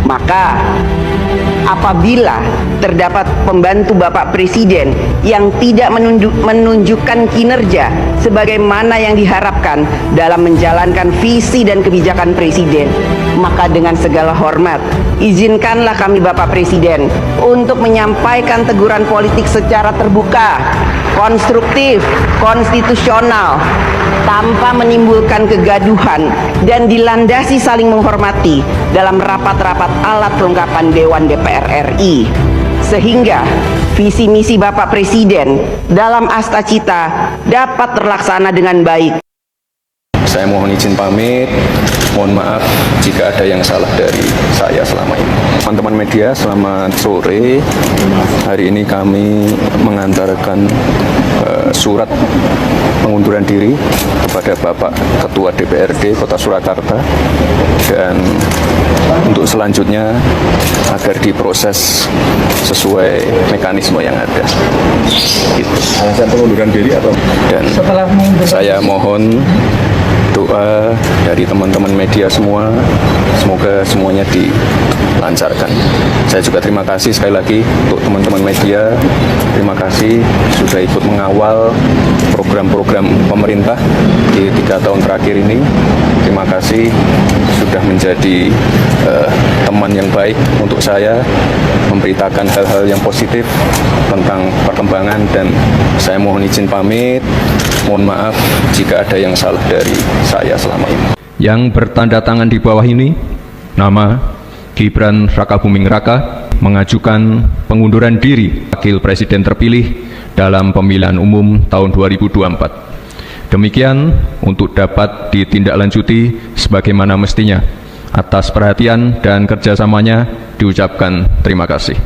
Maka apabila terdapat pembantu Bapak Presiden yang tidak menunjukkan kinerja sebagaimana yang diharapkan dalam menjalankan visi dan kebijakan Presiden, maka dengan segala hormat, izinkanlah kami Bapak Presiden untuk menyampaikan teguran politik secara terbuka, konstruktif, konstitusional, tanpa menimbulkan kegaduhan dan dilandasi saling menghormati dalam rapat-rapat alat kelengkapan Dewan DPR RI, sehingga visi misi Bapak Presiden dalam Asta Cita dapat terlaksana dengan baik. Saya mohon izin pamit, mohon maaf jika ada yang salah dari saya selama ini. Teman-teman media, selamat sore. Hari ini kami mengantarkan surat pengunduran diri kepada Bapak Ketua DPRD Kota Surakarta, dan untuk selanjutnya agar diproses sesuai mekanisme yang ada. Gitu. Alasan pengunduran diri atau? Dan saya mohon doa dari teman-teman media semua, semoga semuanya dilancarkan. Saya juga terima kasih sekali lagi untuk teman-teman media, terima kasih sudah ikut mengawal program-program pemerintah di 3 tahun terakhir ini. Terima kasih sudah menjadi teman yang baik untuk saya, memberitakan hal-hal yang positif tentang perkembangan, dan saya mohon izin pamit. Mohon maaf jika ada yang salah dari saya selama ini. Yang bertanda tangan di bawah ini, nama Gibran Rakabuming Raka mengajukan pengunduran diri Wakil Presiden terpilih dalam pemilihan umum tahun 2024. Demikian untuk dapat ditindaklanjuti sebagaimana mestinya. Atas perhatian dan kerjasamanya diucapkan terima kasih.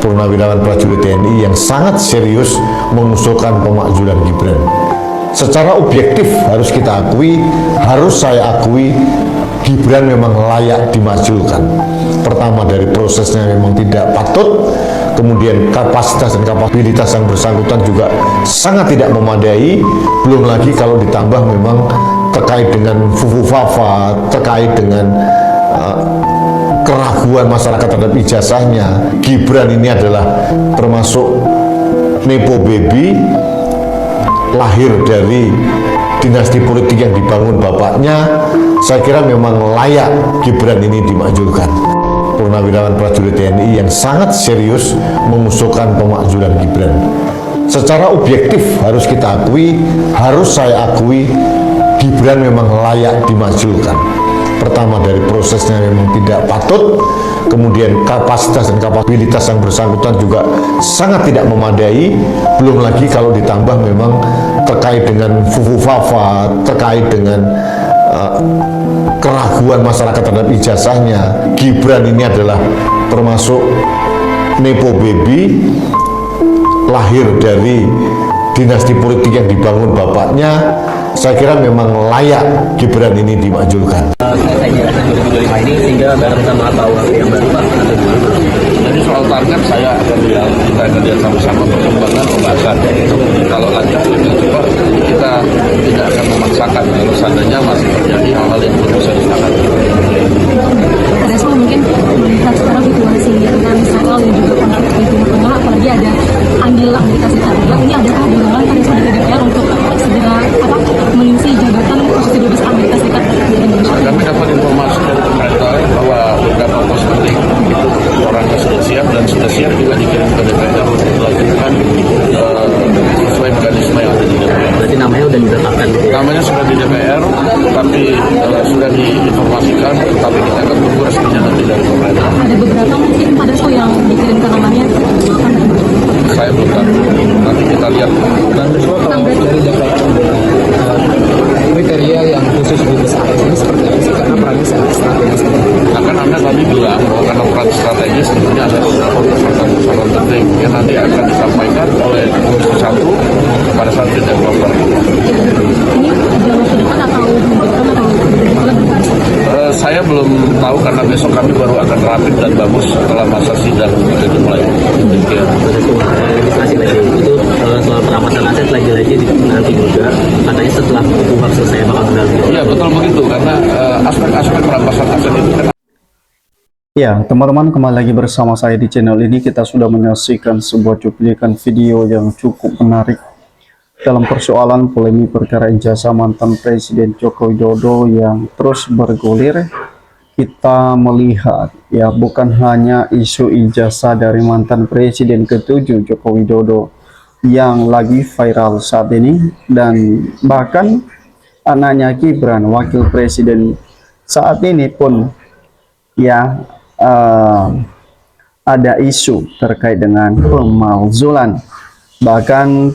Purnawirawan prajurit TNI yang sangat serius mengusulkan pemakzulan Gibran. Secara objektif harus kita akui, harus saya akui, Gibran memang layak dimajukan. Pertama, dari prosesnya memang tidak patut, kemudian kapasitas dan kapabilitas yang bersangkutan juga sangat tidak memadai, belum lagi kalau ditambah memang terkait dengan fufu-fafa, terkait dengan keraguan masyarakat terhadap ijazahnya. Gibran ini adalah termasuk nepo baby, lahir dari dinasti politik yang dibangun bapaknya. Saya kira memang layak Gibran ini dimakzulkan. Purnawirawan prajurit TNI yang sangat serius mengusulkan pemakzulan Gibran. Secara objektif harus kita akui, harus saya akui, Gibran memang layak dimakzulkan. Pertama, dari prosesnya memang tidak patut, kemudian kapasitas dan kapabilitas yang bersangkutan juga sangat tidak memadai, belum lagi kalau ditambah memang terkait dengan fufu-fafa, terkait dengan keraguan masyarakat terhadap ijazahnya. Gibran ini adalah termasuk nepo baby, lahir dari dinasti politik yang dibangun bapaknya. Saya kira memang layak Gibran ini dimakzulkan. Ini sehingga baru kita tahu yang baru Pak. Jadi soal target saya akan lihat, kita akan lihat sama-sama perkembangan pembahasan. Kalau lanjut coba kita tidak akan memaksakan kalau seandainya masih terjadi hal-hal yang belum bisa disepakati. Respon mungkin melihat sekarang situasi dengan Israel dan juga konflik di Timur Tengah, apalagi ada andil Amerika Serikat juga, ini adakah dorongan dari DPR untuk segera mengisi jabatan posisi dubes Amerika Serikat di Indonesia? Kami dapat informasi dari pemerintah bahwa beberapa pos penting itu orangnya sudah siap, dan sudah siap juga dikirim ke DPR untuk dilakukan sesuai mekanisme yang ada di DPR. Berarti namanya sudah ditetapkan? Namanya sudah di DPR, tapi sudah diinformasikan, tapi kita akan tunggu resminya nanti dari pemerintah. Ada beberapa mungkin pada show yang dikirimkan namanya. Saya belum tahu, nanti kita lihat. Dan dari DPR kriteria yang khusus dubes AS ini seperti apa sih? Karena perannya sangat strategis. Akan Anda tadi bilang bahwa karena peran strategis tentunya ada beberapa persoalan penting yang nanti akan disampaikan oleh Komisi 1 pada saat fit and proper. Ini jauh ke depan atau Saya belum tahu karena besok kami baru akan rapid dan bagus setelah masa sidang itu dimulai. Legislasi lagi itu soal perampasan aset lagi-lagi nanti juga katanya setelah UHAP selesai bakal berlalu. Iya betul begitu, karena aspek-aspek perampasan aset itu kan Ya, teman-teman, kembali lagi bersama saya di channel ini. Kita sudah menyaksikan sebuah cuplikan video yang cukup menarik dalam persoalan polemik perkara ijazah mantan Presiden Joko Widodo yang terus bergulir. Kita melihat ya, bukan hanya isu ijazah dari mantan Presiden ke-7 Joko Widodo yang lagi viral saat ini, dan bahkan anaknya Gibran, wakil presiden saat ini pun ya ada isu terkait dengan pemalsulan. Bahkan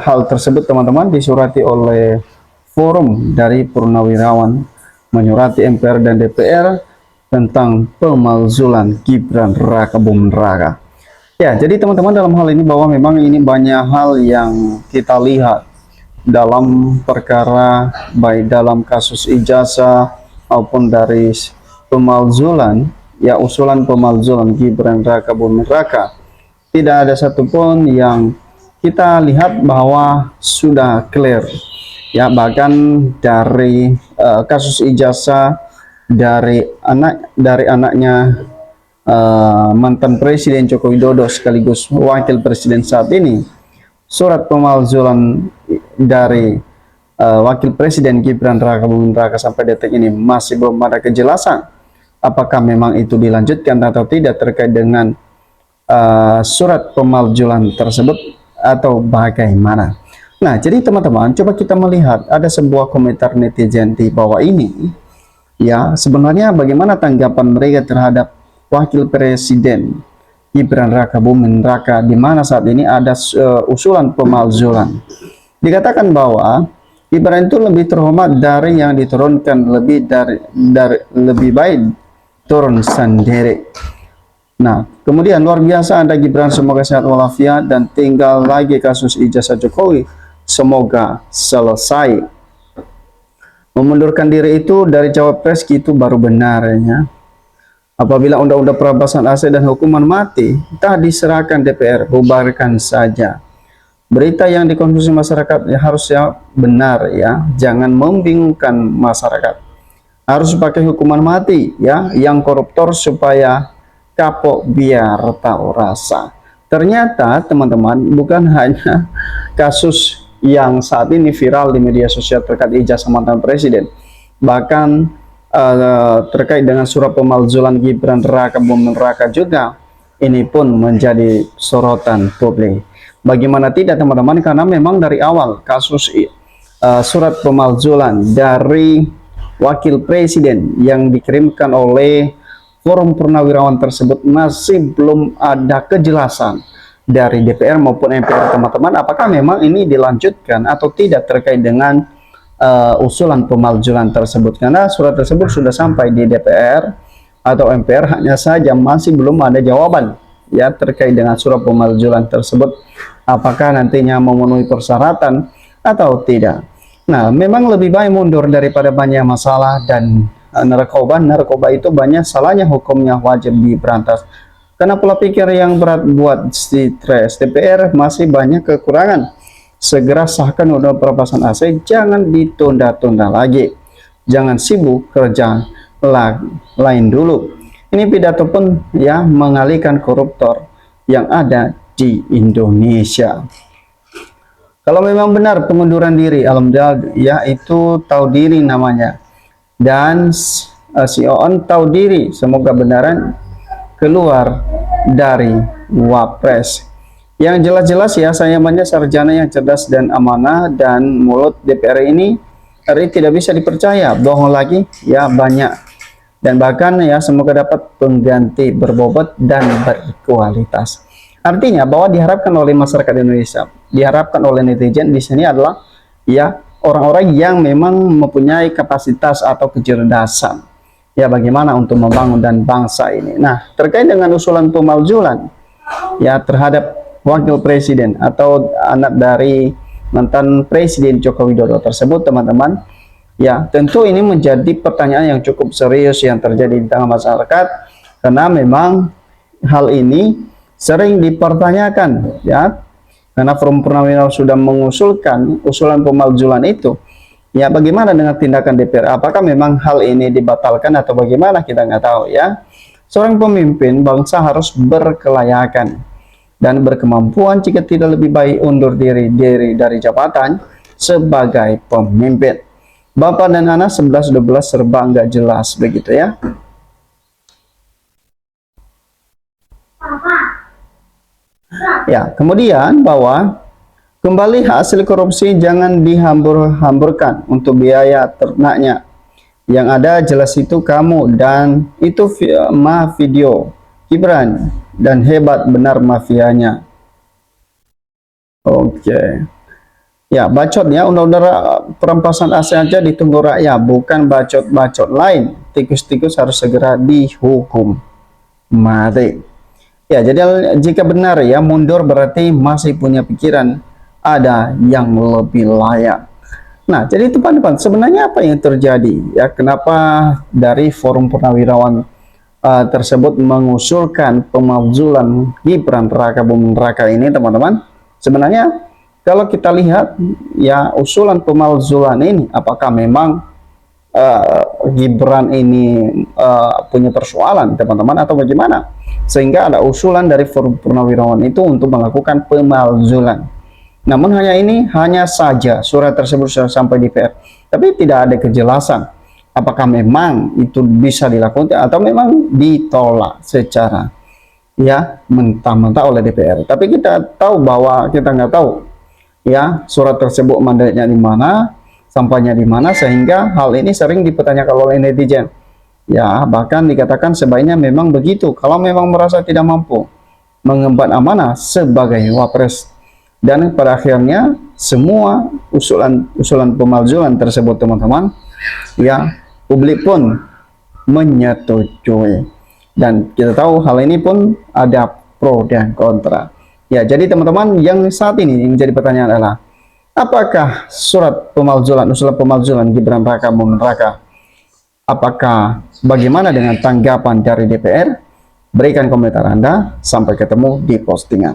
hal tersebut, teman-teman, disurati oleh forum dari Purnawirawan, menyurati MPR dan DPR tentang pemalsulan Gibran Raka Buming Raka. Ya, jadi teman-teman, dalam hal ini bahwa memang ini banyak hal yang kita lihat dalam perkara, baik dalam kasus ijazah maupun dari pemalsulan, ya, usulan pemalsulan Gibran Raka Buming Raka. Tidak ada satupun yang kita lihat bahwa sudah clear, ya. Bahkan dari kasus ijazah dari anaknya mantan Presiden Joko Widodo sekaligus wakil presiden saat ini, surat pemalsulan dari wakil presiden Gibran Raka Buming Raka sampai detik ini masih belum ada kejelasan apakah memang itu dilanjutkan atau tidak terkait dengan surat pemalsulan tersebut atau bagaimana. Nah, jadi teman-teman, coba kita melihat ada sebuah komentar netizen di bawah ini. Ya, sebenarnya bagaimana tanggapan mereka terhadap wakil presiden Gibran Raka Buming Raka, di mana saat ini ada usulan pemalsulan. Dikatakan bahwa Gibran itu lebih terhormat dari yang diturunkan, lebih baik turun sendiri. Nah, kemudian luar biasa Anda Gibran, semoga sehat walafiat, dan tinggal lagi kasus ijazah Jokowi, semoga selesai. Memundurkan diri itu dari cawapres itu baru benarnya. Apabila undang-undang perampasan aset dan hukuman mati tak diserahkan DPR, bubarkan saja. Berita yang dikonsumsi masyarakat ya harusnya benar, ya, jangan membingungkan masyarakat. Harus pakai hukuman mati, ya, yang koruptor supaya kapok biar tahu rasa. Ternyata teman-teman, bukan hanya kasus yang saat ini viral di media sosial terkait ijazah mantan presiden, bahkan terkait dengan surat pemalsulan Gibran Raka Buming Raka juga ini pun menjadi sorotan publik. Bagaimana tidak, teman-teman, karena memang dari awal kasus surat pemalsulan dari wakil presiden yang dikirimkan oleh forum Purnawirawan tersebut masih belum ada kejelasan dari DPR maupun MPR, teman-teman, apakah memang ini dilanjutkan atau tidak terkait dengan usulan pemalsulan tersebut, karena surat tersebut sudah sampai di DPR atau MPR, hanya saja masih belum ada jawaban, ya, terkait dengan surat pemalsulan tersebut, apakah nantinya memenuhi persyaratan atau tidak. Nah, memang lebih baik mundur daripada banyak masalah, dan narkoba itu banyak salahnya, hukumnya wajib diberantas. Karena pola pikir yang berat buat stres. DPR masih banyak kekurangan. Segera sahkan undang perampasan aset, jangan ditunda-tunda lagi. Jangan sibuk kerja lain dulu. Ini pidato pun, ya, mengalihkan koruptor yang ada di Indonesia. Kalau memang benar pengunduran diri, alhamdulillah, ya, itu tahu diri namanya. Dan si Oon tahu diri, semoga benaran keluar dari Wapres. Yang jelas-jelas, ya, saya banyak sarjana yang cerdas dan amanah, dan mulut DPR ini tidak bisa dipercaya, bohong lagi, ya, banyak. Dan bahkan, ya, semoga dapat pengganti berbobot dan berkualitas. Artinya bahwa diharapkan oleh masyarakat Indonesia, diharapkan oleh netizen di sini adalah, ya, orang-orang yang memang mempunyai kapasitas atau kecerdasan, ya, bagaimana untuk membangun dan bangsa ini. Nah, terkait dengan usulan pemalsulan, ya, terhadap wakil presiden atau anak dari mantan Presiden Joko Widodo tersebut, teman-teman, ya, tentu ini menjadi pertanyaan yang cukup serius yang terjadi di tengah masyarakat, karena memang hal ini sering dipertanyakan, ya, karena forum Purnawirawan sudah mengusulkan usulan pemalsulan itu. Ya, bagaimana dengan tindakan DPR? Apakah memang hal ini dibatalkan atau bagaimana, kita nggak tahu, ya. seorang pemimpin bangsa harus berkelayakan dan berkemampuan, jika tidak lebih baik undur diri dari jabatan sebagai pemimpin. Bapak dan anak 11-12 serba nggak jelas begitu ya. Ya, kemudian bahwa kembali hasil korupsi jangan dihambur-hamburkan untuk biaya ternaknya. Yang ada jelas itu kamu, dan itu video Gibran, dan hebat benar mafianya. Oke. Ya, bacot ya, undang-undang perampasan aset aja ditunggu rakyat, bukan bacot-bacot lain. Tikus-tikus harus segera dihukum mati. Ya, jadi jika benar ya mundur berarti masih punya pikiran ada yang lebih layak. Nah, jadi teman-teman, sebenarnya apa yang terjadi? Ya, kenapa dari Forum Purnawirawan tersebut mengusulkan pemakzulan Gibran Rakabuming Raka ini, teman-teman? Sebenarnya kalau kita lihat ya usulan pemakzulan ini, apakah memang Gibran ini punya persoalan, teman-teman, atau bagaimana? Sehingga ada usulan dari Forum Purnawirawan itu untuk melakukan pemakzulan. Namun hanya saja surat tersebut sudah sampai di DPR, tapi tidak ada kejelasan apakah memang itu bisa dilakukan atau memang ditolak secara ya mentah-mentah oleh DPR. Tapi kita tahu bahwa kita nggak tahu ya surat tersebut mandatnya di mana, sampainya di mana, sehingga hal ini sering dipertanyakan oleh netizen. Ya, bahkan dikatakan sebaiknya memang begitu kalau memang merasa tidak mampu mengemban amanah sebagai wapres. Dan pada akhirnya semua usulan pemakzulan tersebut, teman-teman, ya publik pun menyetujui. Dan kita tahu hal ini pun ada pro dan kontra. Ya, jadi teman-teman, yang saat ini menjadi pertanyaan adalah apakah surat pemakzulan, usulan pemakzulan Gibran Rakabuming Raka, apakah bagaimana dengan tanggapan dari DPR? Berikan komentar Anda. Sampai ketemu di postingan.